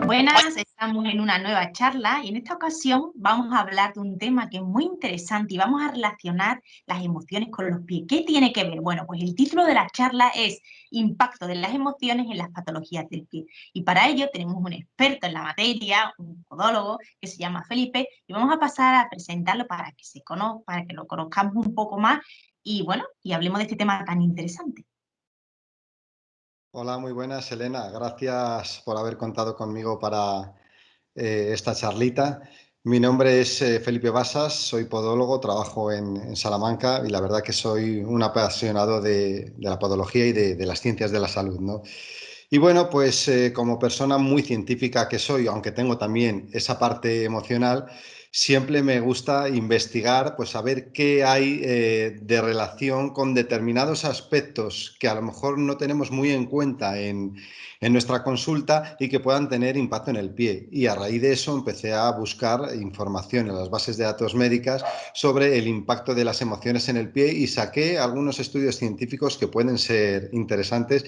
Buenas, estamos en una nueva charla y en esta ocasión vamos a hablar de un tema que es muy interesante y vamos a relacionar las emociones con los pies. ¿Qué tiene que ver? Bueno, pues el título de la charla es Impacto de las emociones en las patologías del pie. Y para ello tenemos un experto en la materia, un podólogo que se llama Felipe, y vamos a pasar a presentarlo para que para que lo conozcamos un poco más y bueno, y hablemos de este tema tan interesante. Hola, muy buenas, Elena. Gracias por haber contado conmigo para esta charlita. Mi nombre es Felipe Basas, soy podólogo, trabajo en Salamanca y la verdad que soy un apasionado de la podología y de las ciencias de la salud, ¿no? Y bueno, pues como persona muy científica que soy, aunque tengo también esa parte emocional, siempre me gusta investigar, pues saber qué hay de relación con determinados aspectos que a lo mejor no tenemos muy en cuenta en nuestra consulta y que puedan tener impacto en el pie. Y a raíz de eso empecé a buscar información en las bases de datos médicas sobre el impacto de las emociones en el pie y saqué algunos estudios científicos que pueden ser interesantes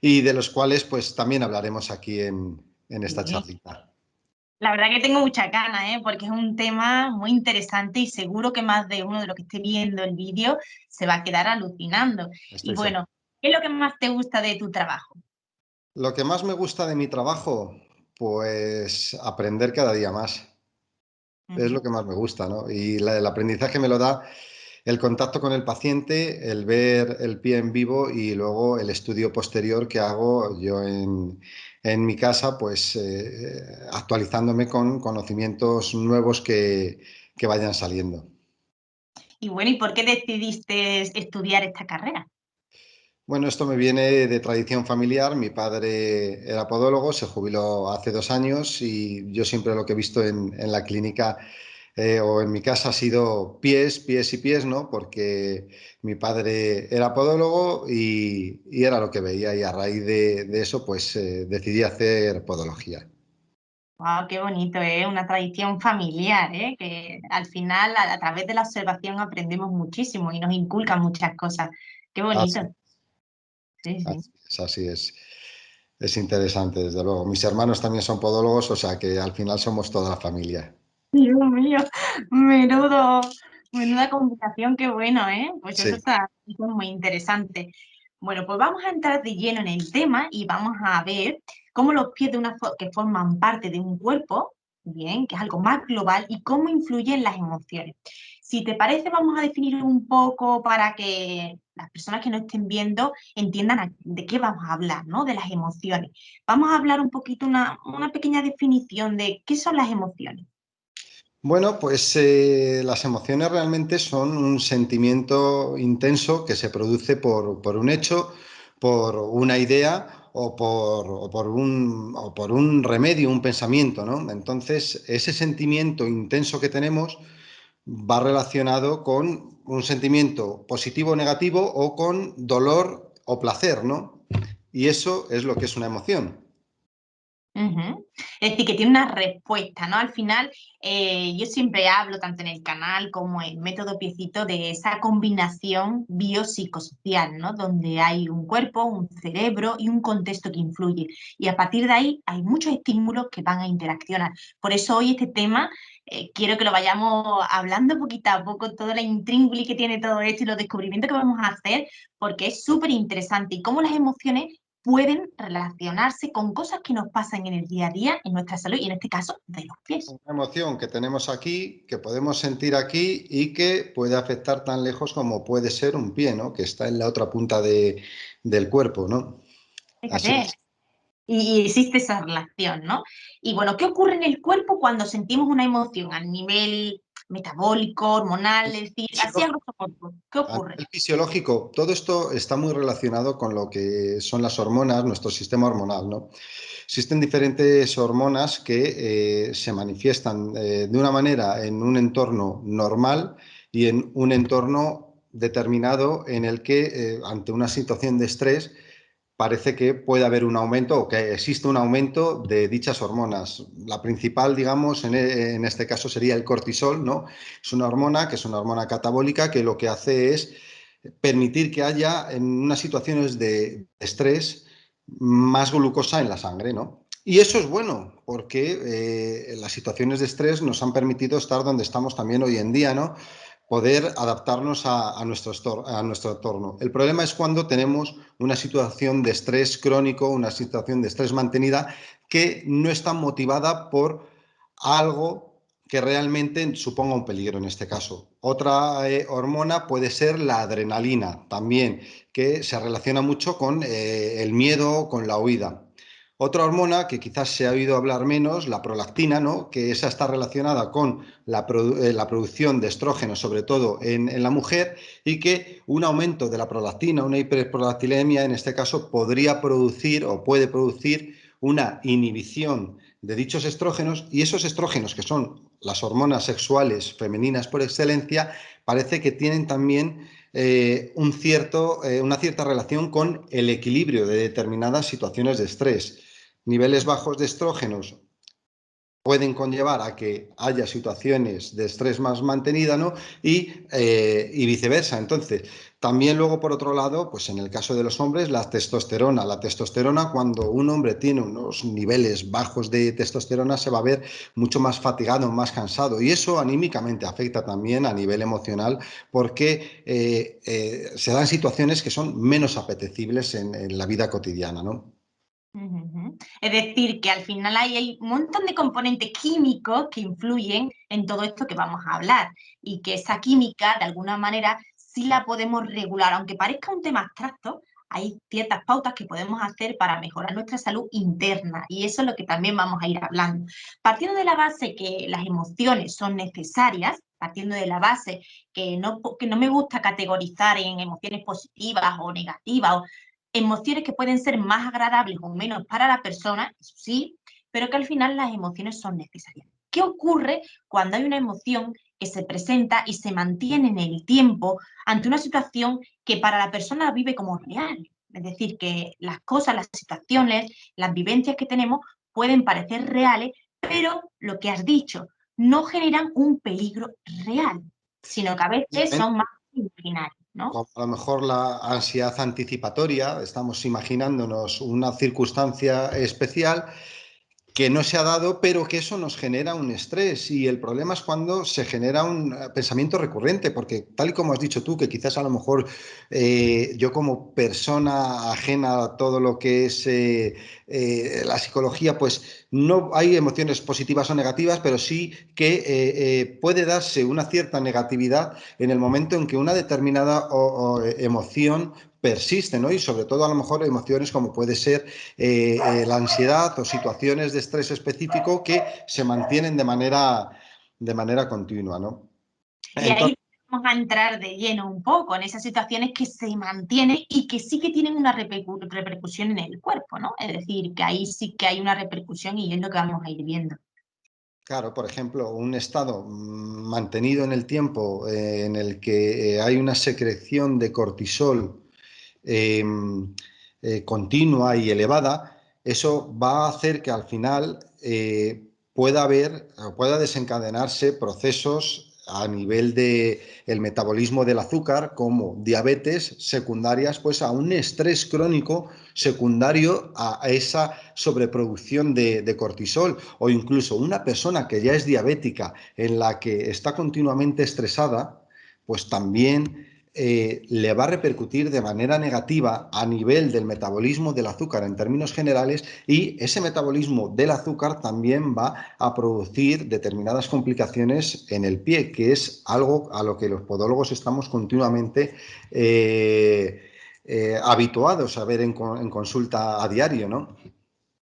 y de los cuales pues también hablaremos aquí en esta Sí. charlita. La verdad que tengo muchas ganas, porque es un tema muy interesante y seguro que más de uno de los que esté viendo el vídeo se va a quedar alucinando. Y Estoy seguro. bueno, ¿qué es lo que más te gusta de tu trabajo? Lo que más me gusta de mi trabajo, pues aprender cada día más. Es lo Ujú. que más me gusta, ¿no? Y el aprendizaje me lo da el contacto con el paciente, el ver el pie en vivo y luego el estudio posterior que hago yo en mi casa, pues actualizándome con conocimientos nuevos que vayan saliendo. Y bueno, ¿y por qué decidiste estudiar esta carrera? Bueno, esto me viene de tradición familiar. Mi padre era podólogo, se jubiló hace 2 años y yo siempre lo que he visto en la clínica o en mi casa ha sido pies, pies y pies, ¿no? Porque mi padre era podólogo y era lo que veía y a raíz de eso pues decidí hacer podología. Wow, qué bonito, es una tradición familiar, que al final a través de la observación aprendemos muchísimo y nos inculcan muchas cosas. Qué bonito. Así, Sí, sí. así es, así es. Es interesante, desde luego. Mis hermanos también son podólogos, o sea que al final somos toda la familia. Dios mío, menudo, menuda combinación, qué bueno, ¿eh? Pues Sí. eso es muy interesante. Bueno, pues vamos a entrar de lleno en el tema y vamos a ver cómo los pies que forman parte de un cuerpo, bien, que es algo más global, y cómo influyen las emociones. Si te parece, vamos a definir un poco para que las personas que nos estén viendo entiendan de qué vamos a hablar, ¿no? De las emociones. Vamos a hablar un poquito, una pequeña definición de qué son las emociones. Bueno, pues las emociones realmente son un sentimiento intenso que se produce por un hecho, por una idea o por un remedio, un pensamiento, ¿no? Entonces, ese sentimiento intenso que tenemos va relacionado con un sentimiento positivo o negativo o con dolor o placer, ¿no? Y eso es lo que es una emoción. Ujú. Es decir, que tiene una respuesta, ¿no? Al final, yo siempre hablo, tanto en el canal como en Método Piecito, de esa combinación biopsicosocial, ¿no? Donde hay un cuerpo, un cerebro y un contexto que influye. Y a partir de ahí hay muchos estímulos que van a interaccionar. Por eso hoy este tema, quiero que lo vayamos hablando poquito a poco, toda la intríngulis que tiene todo esto y los descubrimientos que vamos a hacer, porque es súper interesante y cómo las emociones pueden relacionarse con cosas que nos pasan en el día a día, en nuestra salud y en este caso de los pies. Una emoción que tenemos aquí, que podemos sentir aquí y que puede afectar tan lejos como puede ser un pie, ¿no? Que está en la otra punta del cuerpo, ¿no? Así Fíjate, es. y existe esa relación, ¿no? Y bueno, ¿qué ocurre en el cuerpo cuando sentimos una emoción a nivel metabólico, hormonal? Es decir, así a grosso modo, ¿qué A ocurre? nivel fisiológico, todo esto está muy relacionado con lo que son las hormonas, nuestro sistema hormonal, ¿no? Existen diferentes hormonas que se manifiestan de una manera en un entorno normal y en un entorno determinado en el que, ante una situación de estrés, parece que puede haber un aumento o que existe un aumento de dichas hormonas. La principal, digamos, en este caso sería el cortisol, ¿no? Es una hormona que es una hormona catabólica que lo que hace es permitir que haya en unas situaciones de estrés más glucosa en la sangre, ¿no? Y eso es bueno, porque las situaciones de estrés nos han permitido estar donde estamos también hoy en día, ¿no? Poder adaptarnos a nuestro entorno. El problema es cuando tenemos una situación de estrés crónico, una situación de estrés mantenida que no está motivada por algo que realmente suponga un peligro en este caso. Otra hormona puede ser la adrenalina también, que se relaciona mucho con el miedo, con la huida. Otra hormona que quizás se ha oído hablar menos, la prolactina, ¿no? Que esa está relacionada con la producción de estrógeno, sobre todo en la mujer, y que un aumento de la prolactina, una hiperprolactinemia, en este caso, podría producir o puede producir una inhibición de dichos estrógenos, y esos estrógenos, que son las hormonas sexuales femeninas por excelencia, parece que tienen también una cierta relación con el equilibrio de determinadas situaciones de estrés. Niveles bajos de estrógenos pueden conllevar a que haya situaciones de estrés más mantenida, ¿no? Y viceversa. Entonces, también luego, por otro lado, pues en el caso de los hombres, la testosterona. La testosterona, cuando un hombre tiene unos niveles bajos de testosterona, se va a ver mucho más fatigado, más cansado. Y eso anímicamente afecta también a nivel emocional, porque se dan situaciones que son menos apetecibles en la vida cotidiana, ¿no? Ujú. Es decir, que al final hay un montón de componentes químicos que influyen en todo esto que vamos a hablar y que esa química, de alguna manera, sí la podemos regular. Aunque parezca un tema abstracto, hay ciertas pautas que podemos hacer para mejorar nuestra salud interna y eso es lo que también vamos a ir hablando. Partiendo de la base que las emociones son necesarias, partiendo de la base que no me gusta categorizar en emociones positivas o negativas, emociones que pueden ser más agradables o menos para la persona, eso sí, pero que al final las emociones son necesarias. ¿Qué ocurre cuando hay una emoción que se presenta y se mantiene en el tiempo ante una situación que para la persona la vive como real? Es decir, que las cosas, las situaciones, las vivencias que tenemos pueden parecer reales, pero lo que has dicho, no generan un peligro real, sino que a veces son más imaginarios, ¿no? Como a lo mejor la ansiedad anticipatoria, estamos imaginándonos una circunstancia especial que no se ha dado, pero que eso nos genera un estrés. Y el problema es cuando se genera un pensamiento recurrente, porque tal y como has dicho tú, que quizás a lo mejor yo como persona ajena a todo lo que es la psicología, pues no hay emociones positivas o negativas, pero sí que puede darse una cierta negatividad en el momento en que una determinada emoción persiste, ¿no? Y sobre todo a lo mejor emociones como puede ser la ansiedad o situaciones de estrés específico que se mantienen de manera continua, ¿no? Y ahí Entonces, vamos a entrar de lleno un poco en esas situaciones que se mantienen y que sí que tienen una repercusión en el cuerpo, ¿no? Es decir, que ahí sí que hay una repercusión y es lo que vamos a ir viendo. claro, por ejemplo, un estado mantenido en el tiempo en el que hay una secreción de cortisol eh, continua y elevada, eso va a hacer que al final pueda desencadenarse procesos a nivel de el metabolismo del azúcar, como diabetes secundarias, pues a un estrés crónico secundario a esa sobreproducción de cortisol, o incluso una persona que ya es diabética en la que está continuamente estresada, pues también le va a repercutir de manera negativa a nivel del metabolismo del azúcar en términos generales, y ese metabolismo del azúcar también va a producir determinadas complicaciones en el pie, que es algo a lo que los podólogos estamos continuamente habituados a ver en consulta a diario, ¿no?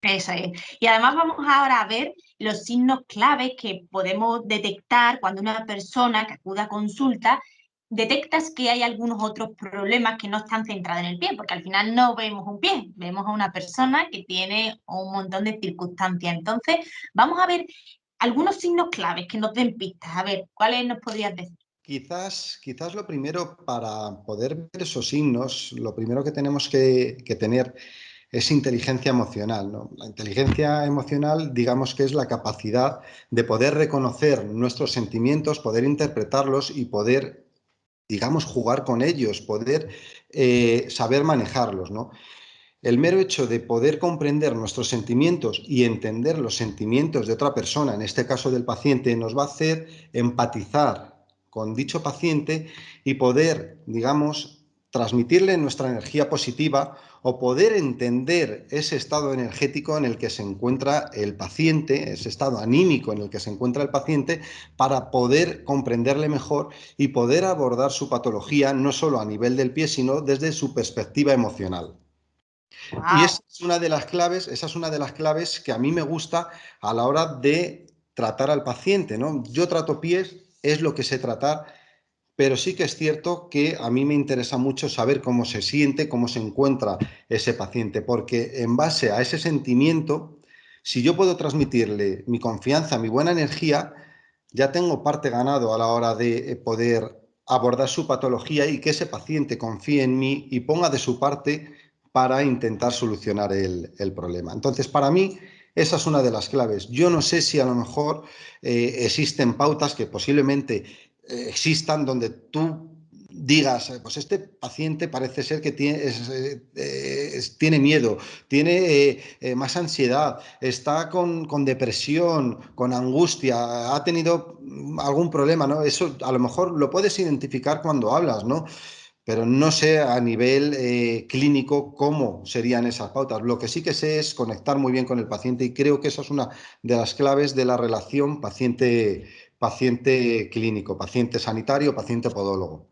Eso es. Y además vamos ahora a ver los signos claves que podemos detectar cuando una persona que acude a consulta detectas que hay algunos otros problemas que no están centrados en el pie, porque al final no vemos un pie, vemos a una persona que tiene un montón de circunstancias. Entonces, vamos a ver algunos signos claves que nos den pistas. A ver, ¿cuáles nos podrías decir? Quizás lo primero para poder ver esos signos, lo primero que tenemos que tener es inteligencia emocional, ¿no? La inteligencia emocional, digamos que es la capacidad de poder reconocer nuestros sentimientos, poder interpretarlos y poder, digamos, jugar con ellos, poder saber manejarlos, ¿no? el mero hecho de poder comprender nuestros sentimientos y entender los sentimientos de otra persona, en este caso del paciente, nos va a hacer empatizar con dicho paciente y poder, digamos, transmitirle nuestra energía positiva o poder entender ese estado energético en el que se encuentra el paciente, ese estado anímico en el que se encuentra el paciente, para poder comprenderle mejor y poder abordar su patología no solo a nivel del pie, sino desde su perspectiva emocional. Y Wow. esa es una de las claves que a mí me gusta a la hora de tratar al paciente, ¿no? Yo trato pies, es lo que sé tratar, pero sí que es cierto que a mí me interesa mucho saber cómo se siente, cómo se encuentra ese paciente, porque en base a ese sentimiento, si yo puedo transmitirle mi confianza, mi buena energía, ya tengo parte ganado a la hora de poder abordar su patología y que ese paciente confíe en mí y ponga de su parte para intentar solucionar el problema. Entonces, para mí, esa es una de las claves. Yo no sé si a lo mejor existen pautas que posiblemente existan donde tú digas, pues este paciente parece ser que tiene miedo, tiene más ansiedad, está con depresión, con angustia, ha tenido algún problema, ¿no? Eso a lo mejor lo puedes identificar cuando hablas, ¿no? Pero no sé a nivel clínico cómo serían esas pautas. Lo que sí que sé es conectar muy bien con el paciente y creo que esa es una de las claves de la relación paciente clínico, paciente sanitario, paciente podólogo.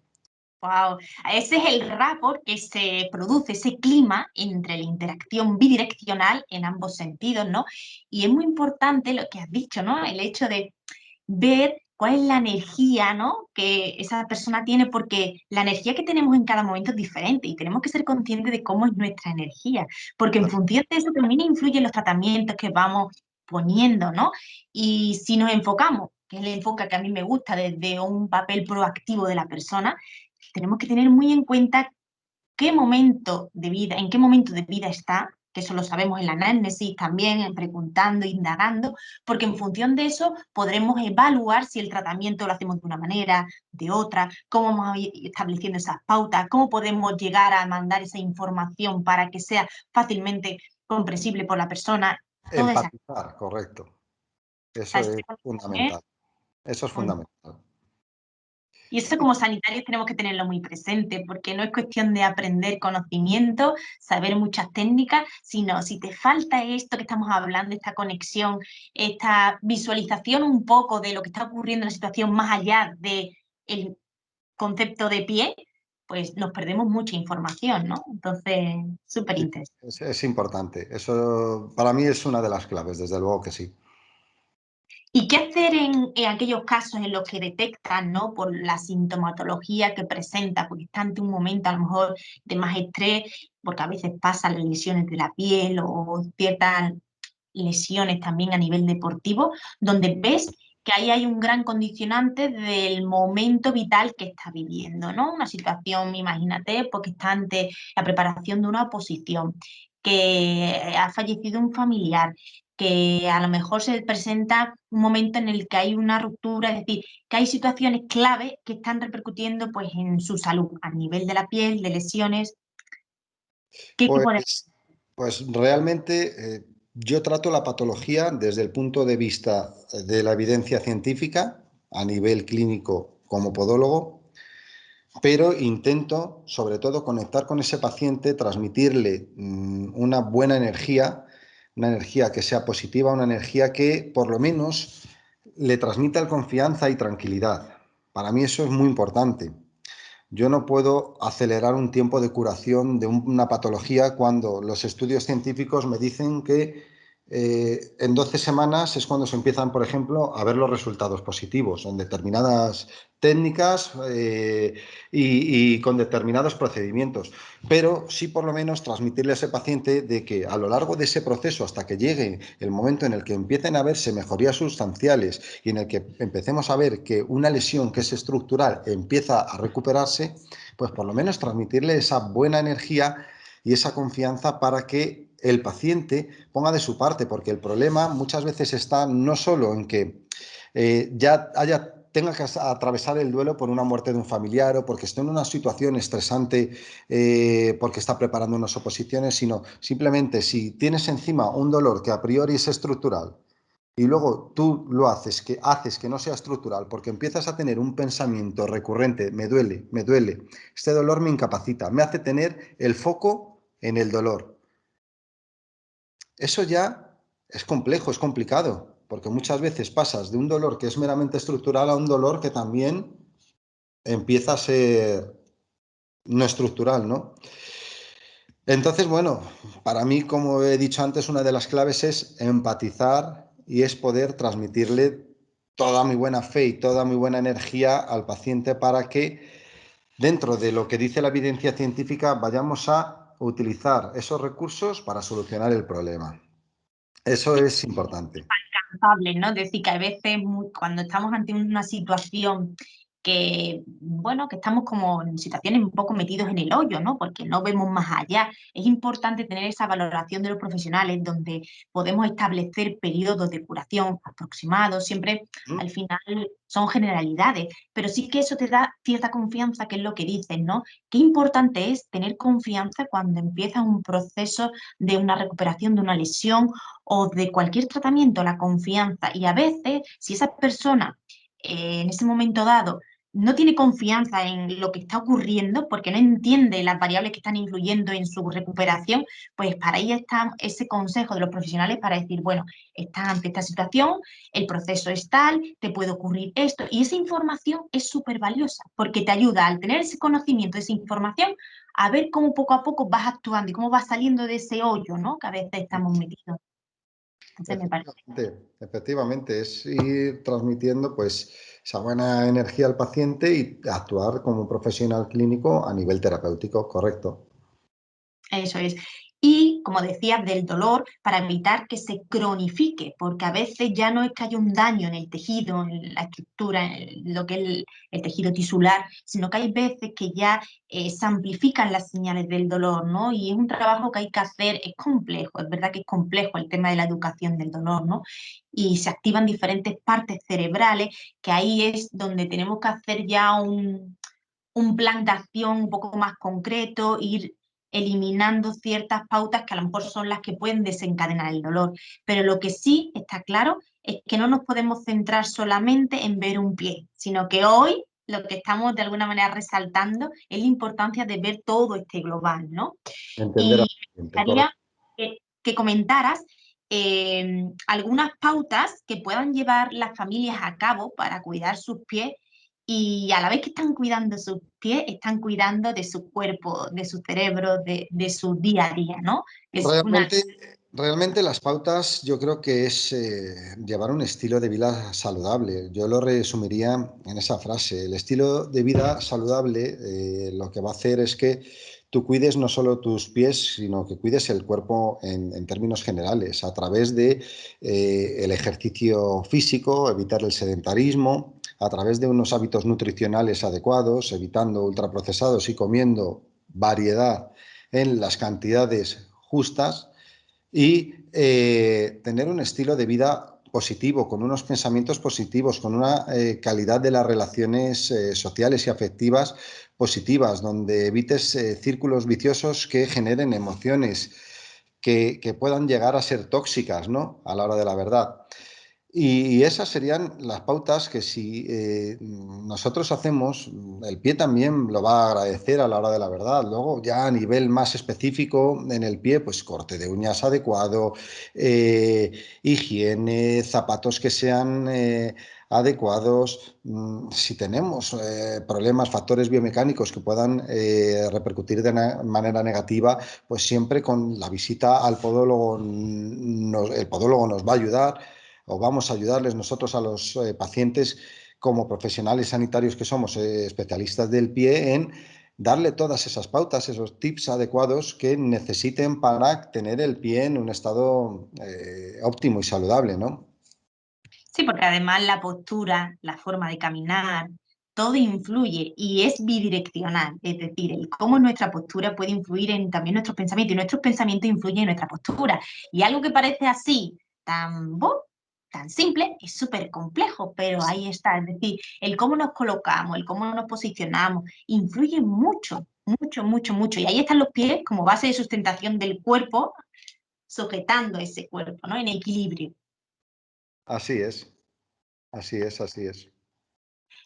Wow, ese es el rapport que se produce, ese clima entre la interacción bidireccional en ambos sentidos, ¿no? Y es muy importante lo que has dicho, ¿no? El hecho de ver cuál es la energía, ¿no? Que esa persona tiene, porque la energía que tenemos en cada momento es diferente y tenemos que ser conscientes de cómo es nuestra energía, porque en función de eso también influyen los tratamientos que vamos poniendo, ¿no? Y si nos enfocamos, que es el enfoque que a mí me gusta desde un papel proactivo de la persona, tenemos que tener muy en cuenta qué momento de vida, en qué momento de vida está, que eso lo sabemos en la anamnesis también, en preguntando, indagando, porque en función de eso podremos evaluar si el tratamiento lo hacemos de una manera, de otra, cómo vamos a ir estableciendo esas pautas, cómo podemos llegar a mandar esa información para que sea fácilmente comprensible por la persona, toda esa Empatizar, correcto. Eso esa es fundamental. Eso es fundamental. Y eso como sanitarios tenemos que tenerlo muy presente, porque no es cuestión de aprender conocimiento, saber muchas técnicas, sino si te falta esto que estamos hablando, esta conexión, esta visualización un poco de lo que está ocurriendo en la situación más allá del concepto de pie, pues nos perdemos mucha información, ¿no? Entonces, súper Sí, interesante. es importante. Eso para mí es una de las claves, desde luego que sí. ¿Y qué hacer en aquellos casos en los que detectan, ¿no? Por la sintomatología que presenta, porque está ante un momento a lo mejor de más estrés, porque a veces pasan las lesiones de la piel o ciertas lesiones también a nivel deportivo, donde ves que ahí hay un gran condicionante del momento vital que está viviendo, ¿no? Una situación, imagínate, porque está ante la preparación de una oposición, que ha fallecido un familiar, que a lo mejor se presenta un momento en el que hay una ruptura, es decir, que hay situaciones clave que están repercutiendo pues en su salud, a nivel de la piel, de lesiones. ¿Qué podemos? Pues, pues realmente yo trato la patología desde el punto de vista de la evidencia científica a nivel clínico como podólogo, pero intento sobre todo conectar con ese paciente, transmitirle una buena energía, una energía que sea positiva, una energía que por lo menos le transmita confianza y tranquilidad. Para mí eso es muy importante. Yo no puedo acelerar un tiempo de curación de una patología cuando los estudios científicos me dicen que en 12 semanas es cuando se empiezan, por ejemplo, a ver los resultados positivos en determinadas técnicas y con determinados procedimientos. Pero sí por lo menos transmitirle a ese paciente de que a lo largo de ese proceso, hasta que llegue el momento en el que empiecen a verse mejorías sustanciales y en el que empecemos a ver que una lesión que es estructural empieza a recuperarse, pues por lo menos transmitirle esa buena energía y esa confianza para que el paciente ponga de su parte, porque el problema muchas veces está no solo en que ya haya tenga que atravesar el duelo por una muerte de un familiar o porque esté en una situación estresante porque está preparando unas oposiciones, sino simplemente si tienes encima un dolor que a priori es estructural y luego tú lo haces que no sea estructural porque empiezas a tener un pensamiento recurrente, me duele, este dolor me incapacita, me hace tener el foco en el dolor. Eso ya es complejo, es complicado, porque muchas veces pasas de un dolor que es meramente estructural a un dolor que también empieza a ser no estructural, ¿no? Entonces, bueno, para mí, como he dicho antes, una de las claves es empatizar y es poder transmitirle toda mi buena fe y toda mi buena energía al paciente para que dentro de lo que dice la evidencia científica vayamos a utilizar esos recursos para solucionar el problema. Eso Sí, es importante. alcanzables, ¿no? Es decir, que a veces cuando estamos ante una situación que, bueno, que estamos como en situaciones un poco metidos en el hoyo, ¿no? Porque no vemos más allá. Es importante tener esa valoración de los profesionales donde podemos establecer periodos de curación aproximados. Siempre, al final, son generalidades, pero sí que eso te da cierta confianza, que es lo que dices, ¿no? Qué importante es tener confianza cuando empieza un proceso de una recuperación de una lesión o de cualquier tratamiento, la confianza. Y a veces, si esa persona en ese momento dado no tiene confianza en lo que está ocurriendo porque no entiende las variables que están influyendo en su recuperación, pues para ahí está ese consejo de los profesionales para decir, bueno, estás ante esta situación, el proceso es tal, te puede ocurrir esto, y esa información es súper valiosa porque te ayuda al tener ese conocimiento, esa información, a ver cómo poco a poco vas actuando y cómo vas saliendo de ese hoyo, ¿no? Que a veces estamos metidos. Entonces me parece. Efectivamente, es ir transmitiendo pues esa buena energía al paciente y actuar como un profesional clínico a nivel terapéutico, correcto. Eso es. Y, como decías, del dolor para evitar que se cronifique, porque a veces ya no es que haya un daño en el tejido, en la estructura, en lo que es el tejido tisular, sino que hay veces que ya se amplifican las señales del dolor, ¿no? Y es un trabajo que hay que hacer, es complejo, es verdad que es complejo el tema de la educación del dolor, ¿no? Y se activan diferentes partes cerebrales, que ahí es donde tenemos que hacer ya un plan de acción un poco más concreto, ir eliminando ciertas pautas que a lo mejor son las que pueden desencadenar el dolor. Pero lo que sí está claro es que no nos podemos centrar solamente en ver un pie, sino que hoy lo que estamos de alguna manera resaltando es la importancia de ver todo este global, ¿no? Entender Y al paciente, me gustaría correcto. que comentaras algunas pautas que puedan llevar las familias a cabo para cuidar sus pies y a la vez que están cuidando sus pies, están cuidando de su cuerpo, de su cerebro, de su día a día, ¿no? Es una. Realmente las pautas yo creo que es llevar un estilo de vida saludable. Yo lo resumiría en esa frase. El estilo de vida saludable lo que va a hacer es que tú cuides no solo tus pies, sino que cuides el cuerpo en términos generales, a través de el ejercicio físico, evitar el sedentarismo, a través de unos hábitos nutricionales adecuados, evitando ultraprocesados y comiendo variedad en las cantidades justas y tener un estilo de vida positivo, con unos pensamientos positivos, con una calidad de las relaciones sociales y afectivas positivas, donde evites círculos viciosos que generen emociones que puedan llegar a ser tóxicas, ¿no? A la hora de la verdad. Y esas serían las pautas que si nosotros hacemos, el pie también lo va a agradecer a la hora de la verdad. Luego, ya a nivel más específico en el pie, pues corte de uñas adecuado, higiene, zapatos que sean adecuados. Si tenemos problemas, factores biomecánicos que puedan repercutir de manera negativa, pues siempre con la visita al podólogo, el podólogo nos va a ayudar o vamos a ayudarles nosotros a los pacientes como profesionales sanitarios que somos especialistas del pie en darle todas esas pautas, esos tips adecuados que necesiten para tener el pie en un estado óptimo y saludable, ¿no? Sí, porque además la postura, la forma de caminar, todo influye y es bidireccional, es decir, el cómo nuestra postura puede influir en también nuestros pensamientos y nuestros pensamientos influyen en nuestra postura. Y algo que parece así, tan tan simple, es súper complejo, pero ahí está. Es decir, el cómo nos colocamos, el cómo nos posicionamos, influye mucho, mucho, mucho, mucho. Y ahí están los pies como base de sustentación del cuerpo, sujetando ese cuerpo, ¿no? En equilibrio. Así es, así es, así es.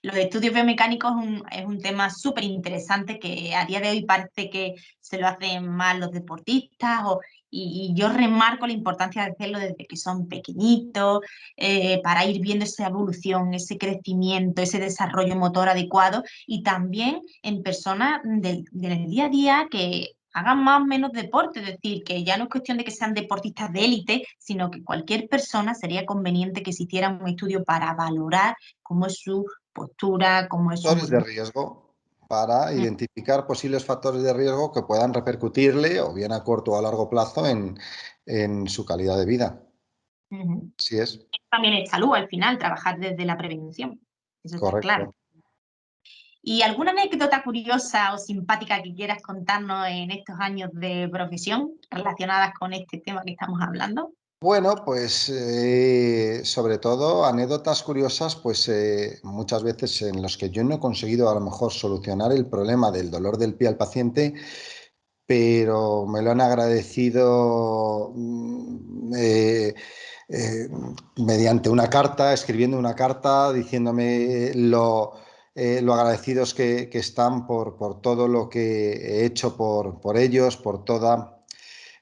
Los estudios biomecánicos es un tema súper interesante que a día de hoy parece que se lo hacen mal los deportistas y yo remarco la importancia de hacerlo desde que son pequeñitos para ir viendo esa evolución, ese crecimiento, ese desarrollo motor adecuado y también en personas del día a día que hagan más o menos deporte, es decir, que ya no es cuestión de que sean deportistas de élite, sino que cualquier persona sería conveniente que se hiciera un estudio para valorar cómo es su postura, cómo es su Factores de movimiento. riesgo para identificar posibles factores de riesgo que puedan repercutirle o bien a corto o a largo plazo en su calidad de vida. Ujú. Así es, También es salud al final, trabajar desde la prevención. Eso está claro. correcto. ¿Y alguna anécdota curiosa o simpática que quieras contarnos en estos años de profesión relacionadas con este tema que estamos hablando? Bueno, pues sobre todo anécdotas curiosas, pues muchas veces en los que yo no he conseguido a lo mejor solucionar el problema del dolor del pie al paciente, pero me lo han agradecido eh, mediante una carta, escribiendo una carta, diciéndome lo agradecidos que están por todo lo que he hecho por ellos, por toda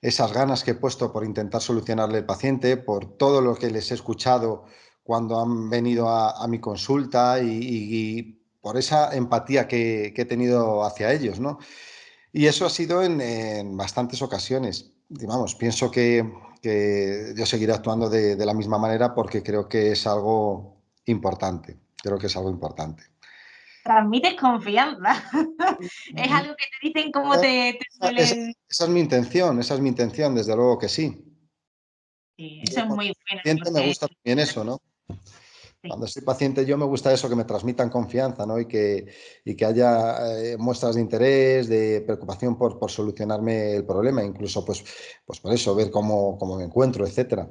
esas ganas que he puesto por intentar solucionarle al paciente, por todo lo que les he escuchado cuando han venido a mi consulta y por esa empatía que he tenido hacia ellos, ¿no? Y eso ha sido en bastantes ocasiones. Y vamos, pienso que yo seguiré actuando de la misma manera porque creo que es algo importante. Creo que es algo importante. Transmites confianza. Es algo que te dicen como te suelen. Esa es mi intención, desde luego que sí. Sí, eso Yo es como muy bueno, paciente me porque gusta también eso, ¿no? sí. Cuando soy paciente yo me gusta eso, que me transmitan confianza, ¿no? Y que haya muestras de interés, de preocupación por solucionarme el problema, incluso pues por eso, ver cómo me encuentro, etcétera.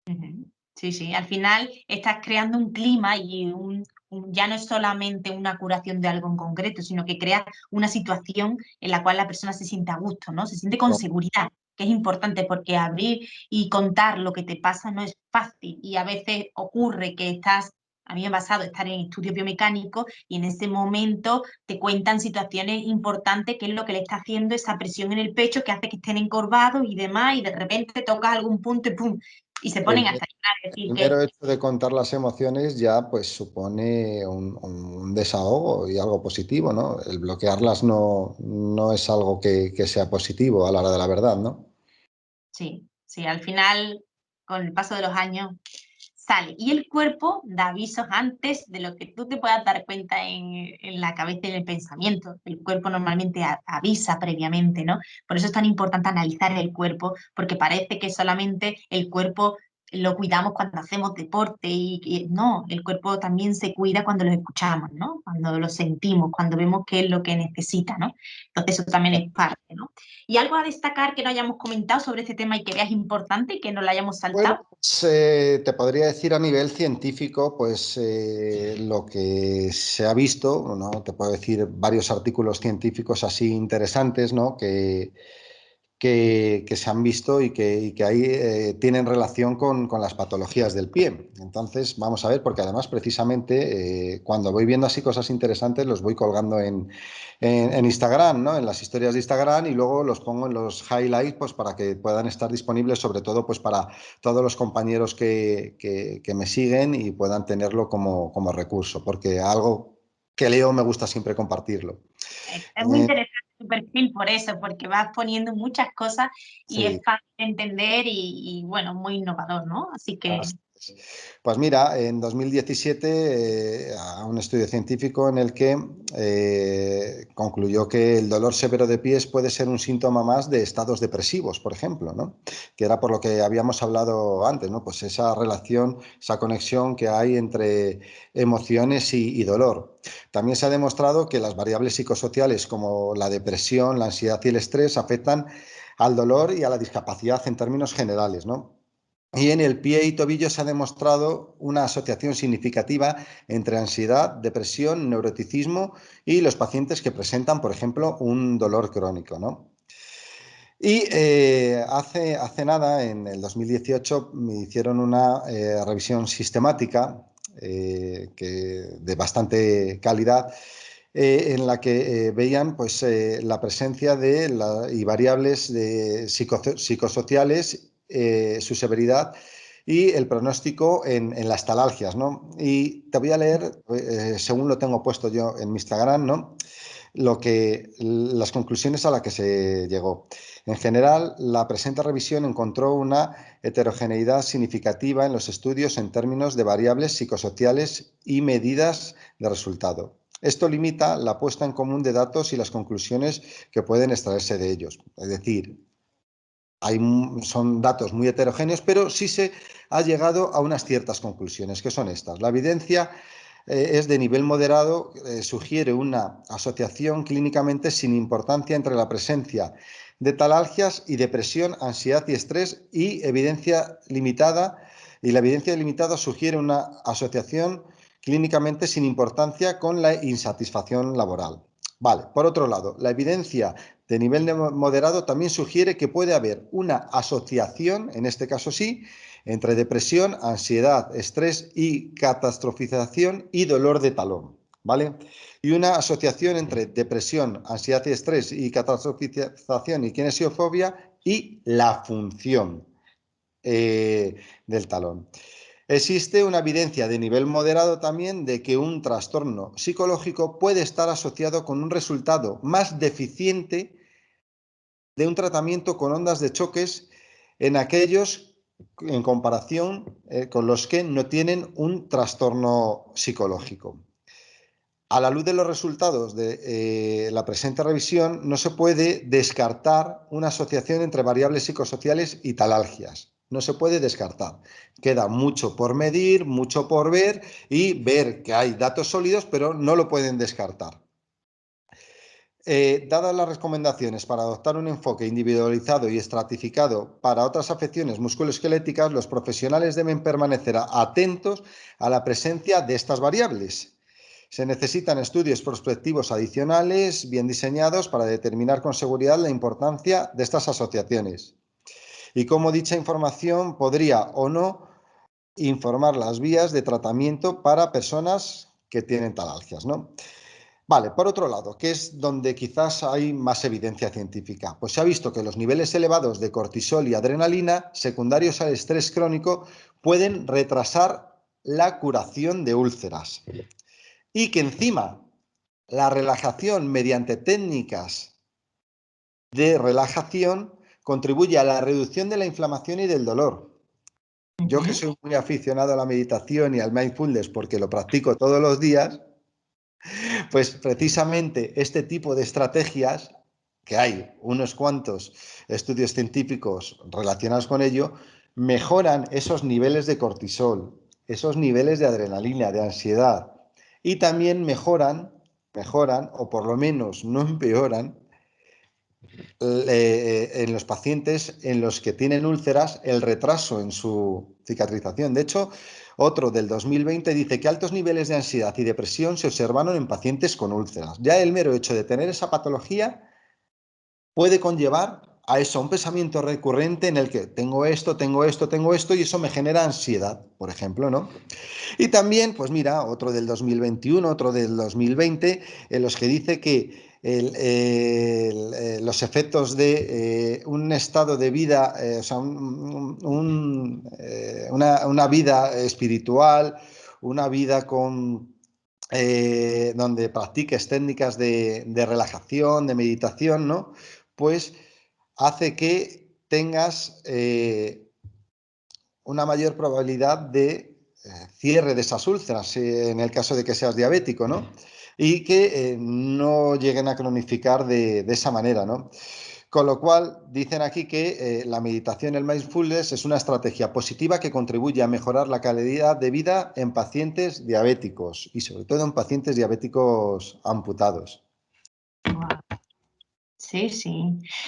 Ujú. Sí, sí, al final estás creando un clima y ya no es solamente una curación de algo en concreto, sino que creas una situación en la cual la persona se siente a gusto, ¿no? Se siente con seguridad, que es importante porque abrir y contar lo que te pasa no es fácil y a veces ocurre que a mí me ha pasado estar en estudios biomecánicos y en ese momento te cuentan situaciones importantes, que es lo que le está haciendo esa presión en el pecho que hace que estén encorvados y demás, y de repente tocas algún punto y ¡pum! Y se El, ponen hasta llorar, es decir, el que mero hecho de contar las emociones ya pues supone un desahogo y algo positivo, ¿no? El bloquearlas no es algo que sea positivo a la hora de la verdad, ¿no? sí, sí, al final, con el paso de los años, sale. Y el cuerpo da avisos antes de lo que tú te puedas dar cuenta en la cabeza y en el pensamiento. El cuerpo normalmente avisa previamente, ¿no? Por eso es tan importante analizar el cuerpo, porque parece que solamente el cuerpo lo cuidamos cuando hacemos deporte y no, el cuerpo también se cuida cuando lo escuchamos, ¿no? Cuando lo sentimos, cuando vemos qué es lo que necesita, ¿no? Entonces eso también es parte, ¿no? ¿Y algo a destacar que no hayamos comentado sobre este tema y que veas importante y que no lo hayamos Bueno, saltado? pues, te podría decir a nivel científico, pues lo que se ha visto, ¿no? Te puedo decir varios artículos científicos así interesantes, ¿no? Que se han visto y que ahí tienen relación con las patologías del pie. Entonces, vamos a ver, porque además precisamente cuando voy viendo así cosas interesantes los voy colgando en Instagram, ¿no? En las historias de Instagram y luego los pongo en los highlights pues, para que puedan estar disponibles, sobre todo pues, para todos los compañeros que me siguen y puedan tenerlo como recurso, porque algo que leo me gusta siempre compartirlo. Es muy interesante tu perfil por eso, porque vas poniendo muchas cosas y es Sí. fácil de entender bueno, muy innovador, ¿no? Así que Así es. Pues mira, en 2017 a un estudio científico en el que concluyó que el dolor severo de pies puede ser un síntoma más de estados depresivos, por ejemplo, ¿no? Que era por lo que habíamos hablado antes, ¿no? Pues esa relación, esa conexión que hay entre emociones y dolor. También se ha demostrado que las variables psicosociales como la depresión, la ansiedad y el estrés afectan al dolor y a la discapacidad en términos generales, ¿no? Y en el pie y tobillo se ha demostrado una asociación significativa entre ansiedad, depresión, neuroticismo y los pacientes que presentan, por ejemplo, un dolor crónico, ¿no? Y hace nada, en el 2018, me hicieron una revisión sistemática de bastante calidad, en la que veían pues, la presencia y variables psicosociales, su severidad y el pronóstico en las talalgias, ¿no? Y te voy a leer, según lo tengo puesto yo en mi Instagram, ¿no? Las conclusiones a las que se llegó. En general, la presente revisión encontró una heterogeneidad significativa en los estudios en términos de variables psicosociales y medidas de resultado. Esto limita la puesta en común de datos y las conclusiones que pueden extraerse de ellos. Es decir, son datos muy heterogéneos, pero sí se ha llegado a unas ciertas conclusiones, que son estas. La evidencia es de nivel moderado, sugiere una asociación clínicamente sin importancia entre la presencia de talalgias y depresión, ansiedad y estrés, y la evidencia limitada sugiere una asociación clínicamente sin importancia con la insatisfacción laboral. Vale, por otro lado, la evidencia de nivel moderado también sugiere que puede haber una asociación, en este caso sí, entre depresión, ansiedad, estrés y catastrofización y dolor de talón, ¿vale? Y una asociación entre depresión, ansiedad y estrés y catastrofización y kinesiofobia y la función del talón. Existe una evidencia de nivel moderado también de que un trastorno psicológico puede estar asociado con un resultado más deficiente de un tratamiento con ondas de choques en aquellos en comparación con los que no tienen un trastorno psicológico. A la luz de los resultados de la presente revisión, no se puede descartar una asociación entre variables psicosociales y talalgias. No se puede descartar. Queda mucho por medir, mucho por ver y ver que hay datos sólidos, pero no lo pueden descartar. Dadas las recomendaciones para adoptar un enfoque individualizado y estratificado para otras afecciones musculoesqueléticas, los profesionales deben permanecer atentos a la presencia de estas variables. Se necesitan estudios prospectivos adicionales bien diseñados para determinar con seguridad la importancia de estas asociaciones y cómo dicha información podría o no informar las vías de tratamiento para personas que tienen talalgias, ¿no? Vale, por otro lado, ¿qué es donde quizás hay más evidencia científica? Pues se ha visto que los niveles elevados de cortisol y adrenalina, secundarios al estrés crónico, pueden retrasar la curación de úlceras. Y que encima la relajación mediante técnicas de relajación contribuye a la reducción de la inflamación y del dolor. Yo, que soy muy aficionado a la meditación y al mindfulness porque lo practico todos los días, pues precisamente este tipo de estrategias, que hay unos cuantos estudios científicos relacionados con ello, mejoran esos niveles de cortisol, esos niveles de adrenalina, de ansiedad, y también mejoran, o por lo menos no empeoran, en los pacientes en los que tienen úlceras el retraso en su cicatrización. De hecho, otro del 2020 dice que altos niveles de ansiedad y depresión se observaron en pacientes con úlceras. Ya el mero hecho de tener esa patología puede conllevar a eso, a un pensamiento recurrente en el que tengo esto, tengo esto, tengo esto, y eso me genera ansiedad, por ejemplo, ¿no? Y también, pues mira, otro del 2021, otro del 2020, en los que dice que los efectos de un estado de vida, o sea, una vida espiritual, una vida donde practiques técnicas de relajación, de meditación, ¿no? Pues hace que tengas una mayor probabilidad de cierre de esas úlceras, en el caso de que seas diabético, ¿no? Y que no lleguen a cronificar de esa manera, ¿no? Con lo cual, dicen aquí que la meditación, el mindfulness, es una estrategia positiva que contribuye a mejorar la calidad de vida en pacientes diabéticos y sobre todo en pacientes diabéticos amputados. Sí, sí.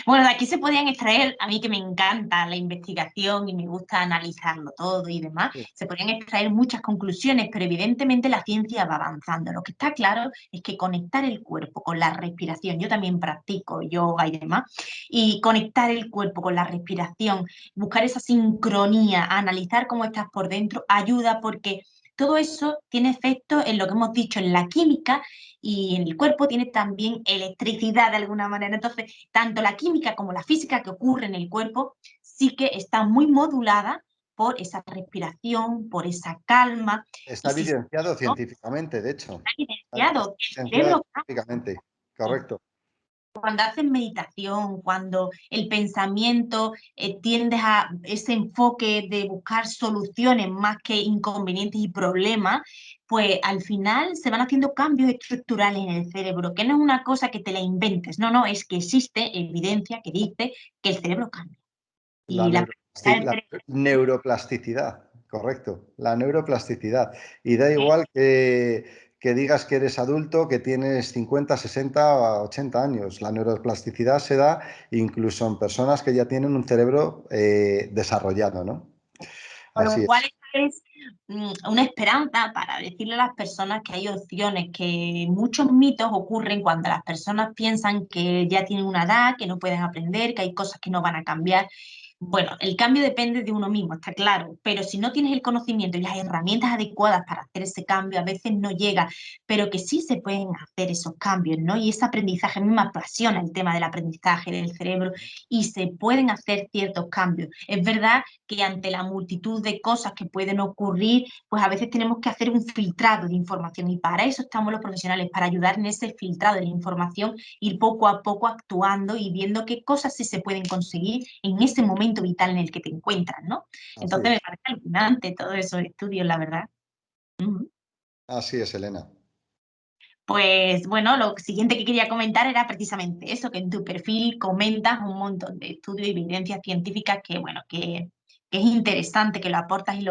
Bueno, de aquí se podían extraer, a mí que me encanta la investigación y me gusta analizarlo todo y demás, Sí. se podrían extraer muchas conclusiones, pero evidentemente la ciencia va avanzando. Lo que está claro es que conectar el cuerpo con la respiración, yo también practico yoga y demás, y conectar el cuerpo con la respiración, buscar esa sincronía, analizar cómo estás por dentro, ayuda porque todo eso tiene efecto en lo que hemos dicho, en la química y en el cuerpo tiene también electricidad de alguna manera. Entonces, tanto la química como la física que ocurre en el cuerpo sí que está muy modulada por esa respiración, por esa calma. Está Y si evidenciado no, científicamente, de hecho. está Está evidenciado, el evidenciado cerebro científicamente. cambia. Correcto. Cuando haces meditación, cuando el pensamiento tiendes a ese enfoque de buscar soluciones más que inconvenientes y problemas, pues al final se van haciendo cambios estructurales en el cerebro, que no es una cosa que te la inventes, no, no, es que existe evidencia que dice que el cerebro cambia. La, Y la plasticidad del la cerebro, neuroplasticidad, correcto. La neuroplasticidad. Y da ¿eh? igual que digas que eres adulto, que tienes 50, 60 o 80 años. La neuroplasticidad se da incluso en personas que ya tienen un cerebro desarrollado, ¿no? Con Así lo cual es. es una esperanza para decirle a las personas que hay opciones, que muchos mitos ocurren cuando las personas piensan que ya tienen una edad, que no pueden aprender, que hay cosas que no van a cambiar. Bueno, el cambio depende de uno mismo, está claro, pero si no tienes el conocimiento y las herramientas adecuadas para hacer ese cambio, a veces no llega, pero que sí se pueden hacer esos cambios, ¿no? Y ese aprendizaje, a mí me apasiona el tema del aprendizaje del cerebro y se pueden hacer ciertos cambios. Es verdad que ante la multitud de cosas que pueden ocurrir, pues a veces tenemos que hacer un filtrado de información y para eso estamos los profesionales, para ayudar en ese filtrado de la información, ir poco a poco actuando y viendo qué cosas sí se pueden conseguir en ese momento vital en el que te encuentras, ¿no? Así Entonces me es. parece alucinante todos esos estudios, la verdad. Ujú. Así es, Elena. Pues bueno, lo siguiente que quería comentar era precisamente eso, que en tu perfil comentas un montón de estudios y evidencias científicas que, bueno, que es interesante que lo aportas y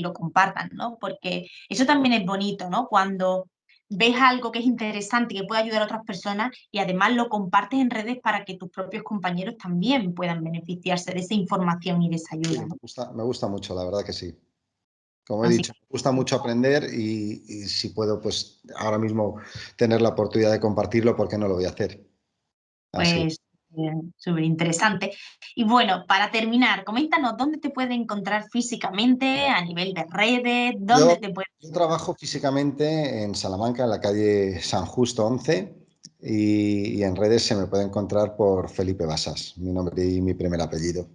lo compartan, ¿no? Porque eso también es bonito, ¿no? Cuando ves algo que es interesante y que puede ayudar a otras personas y además lo compartes en redes para que tus propios compañeros también puedan beneficiarse de esa información y de esa Sí, ayuda, ¿no? me gusta mucho, la verdad que sí. Como he Así dicho, que me gusta mucho aprender y si puedo, pues ahora mismo tener la oportunidad de compartirlo, ¿por qué no lo voy a hacer? Así. pues súper interesante. Y bueno, para terminar, coméntanos dónde te puedes encontrar físicamente, a nivel de redes, dónde Yo, te puedes... yo trabajo físicamente en Salamanca, en la calle San Justo 11, y en redes se me puede encontrar por Felipe Basas, mi nombre y mi primer apellido.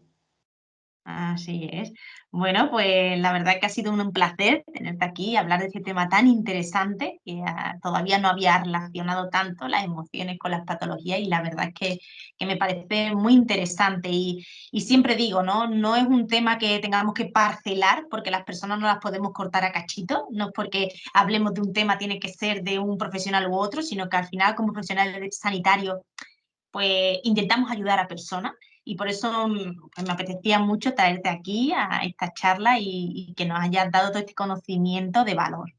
Así es. Bueno, pues la verdad que ha sido un placer tenerte aquí y hablar de este tema tan interesante que todavía no había relacionado tanto las emociones con las patologías y la verdad es que me parece muy interesante y siempre digo, ¿no? No es un tema que tengamos que parcelar porque las personas no las podemos cortar a cachitos, no es porque hablemos de un tema tiene que ser de un profesional u otro, sino que al final como profesionales sanitarios pues intentamos ayudar a personas y por eso pues, me apetecía mucho traerte aquí a esta charla y que nos hayas dado todo este conocimiento de valor.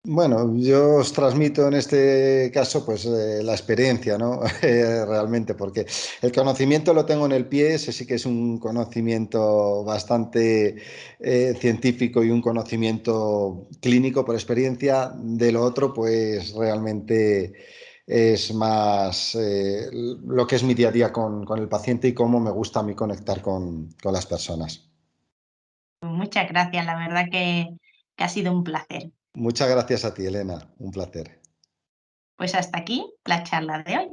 Bueno, yo os transmito en este caso pues la experiencia, ¿no? Realmente, porque el conocimiento lo tengo en el pie, ese sí que es un conocimiento bastante científico y un conocimiento clínico por experiencia. De lo otro, pues realmente es más lo que es mi día a día con el paciente y cómo me gusta a mí conectar con las personas. Muchas gracias, la verdad que ha sido un placer. Muchas gracias a ti, Elena. Un placer. Pues hasta aquí la charla de hoy.